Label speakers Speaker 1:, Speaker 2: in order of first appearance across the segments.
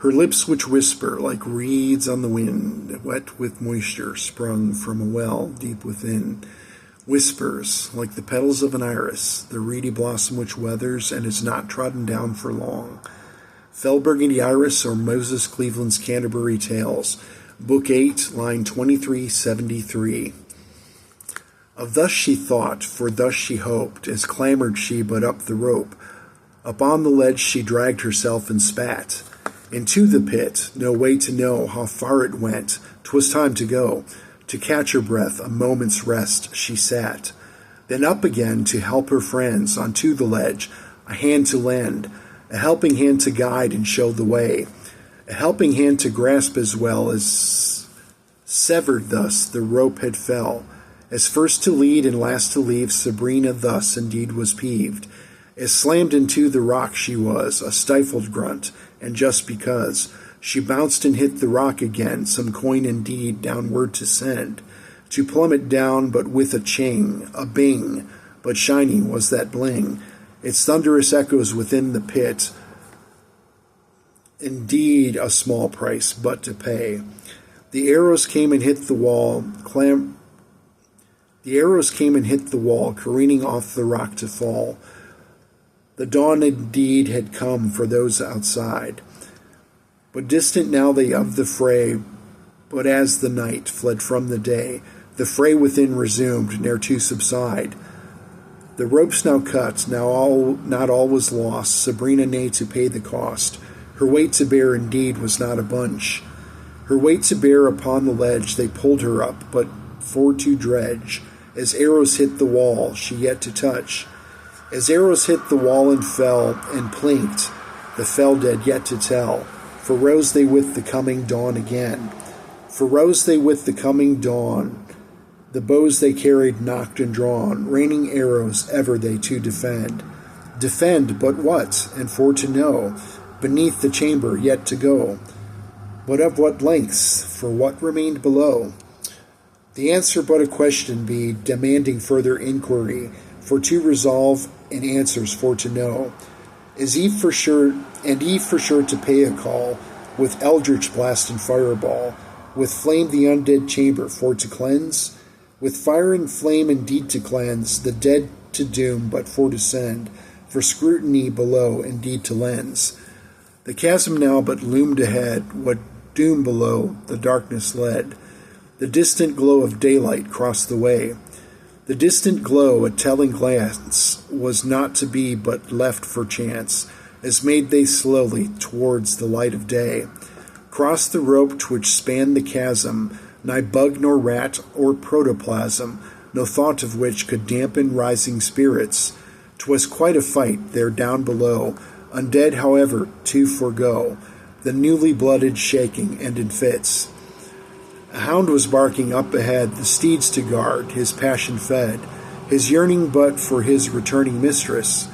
Speaker 1: Her lips which whisper like reeds on the wind, wet with moisture sprung from a well deep within, whispers like the petals of an iris, the reedy blossom which weathers and is not trodden down for long. Fell Burgundy Iris or Moses Cleveland's Canterbury Tales, Book 8, line 2373. Of thus she thought, for thus she hoped, as clambered she but up the rope. Upon the ledge she dragged herself and spat into the pit, no way to know how far it went. 'Twas time to go. To catch her breath, a moment's rest, she sat. Then up again to help her friends onto the ledge, a hand to lend, a helping hand to guide and show the way, a helping hand to grasp as well as severed thus the rope had fell. As first to lead and last to leave, Sabrina thus indeed was peeved. As slammed into the rock she was, a stifled grunt, and just because she bounced and hit the rock again, some coin indeed downward to send, to plummet down but with a ching, a bing, but shining was that bling, its thunderous echoes within the pit, indeed a small price but to pay. The arrows came and hit the wall, careening off the rock to fall. The dawn indeed had come for those outside, but distant now they of the fray. But as the night fled from the day, the fray within resumed, ne'er to subside. The ropes now cut, not all was lost, Sabrina nay to pay the cost. Her weight to bear indeed was not a bunch. Her weight to bear upon the ledge, they pulled her up, but for to dredge. As arrows hit the wall, she yet to touch. As arrows hit the wall and fell, and plinked, the fell dead yet to tell. For rose they with the coming dawn again. For rose they with the coming dawn. The bows they carried knocked and drawn, raining arrows ever they to defend. Defend, but what? And for to know, beneath the chamber yet to go. But of what lengths? For what remained below? The answer but a question be, demanding further inquiry, for to resolve, and answers for to know. Is ye for sure to pay a call, with eldritch blast and fireball, with flame the undead chamber for to cleanse? With fire and flame indeed to cleanse, the dead to doom but for to send, for scrutiny below indeed to lens. The chasm now but loomed ahead, what doom below the darkness led. The distant glow of daylight crossed the way. The distant glow, a telling glance, was not to be but left for chance, as made they slowly towards the light of day. Crossed the rope which spanned the chasm, nigh bug nor rat or protoplasm, no thought of which could dampen rising spirits. 'Twas quite a fight there down below, undead however to forego, the newly blooded shaking and in fits. A hound was barking up ahead, the steeds to guard, his passion fed, his yearning but for his returning mistress,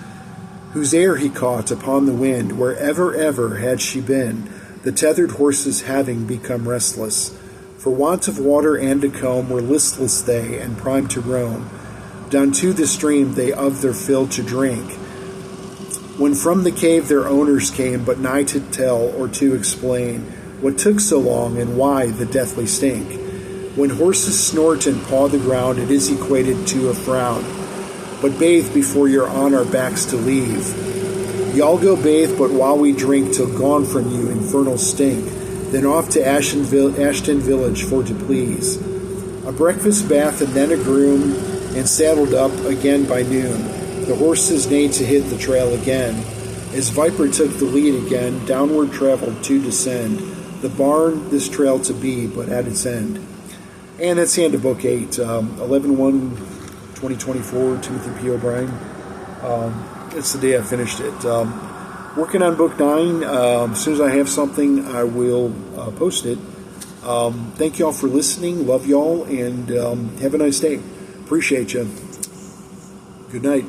Speaker 1: whose air he caught upon the wind, wherever ever had she been, the tethered horses having become restless. For want of water and a comb were listless they, and primed to roam. Down to the stream they of their fill to drink, when from the cave their owners came, but nigh to tell or to explain what took so long, and why the deathly stink. When horses snort and paw the ground, it is equated to a frown. But bathe before you're on our backs to leave. Y'all go bathe, but while we drink, till gone from you infernal stink. Then off to Ashton Village for to please. A breakfast bath and then a groom, and saddled up again by noon. The horses neighed to hit the trail again. As Viper took the lead again, downward traveled to descend. The barn this trail to be, but at its end. And that's the end of Book 8, 11/1/2024, Timothy P. O'Brien. It's the day I finished it. Working on Book 9. As soon as I have something, I will post it. Thank you all for listening. Love y'all, and have a nice day. Appreciate you. Good night.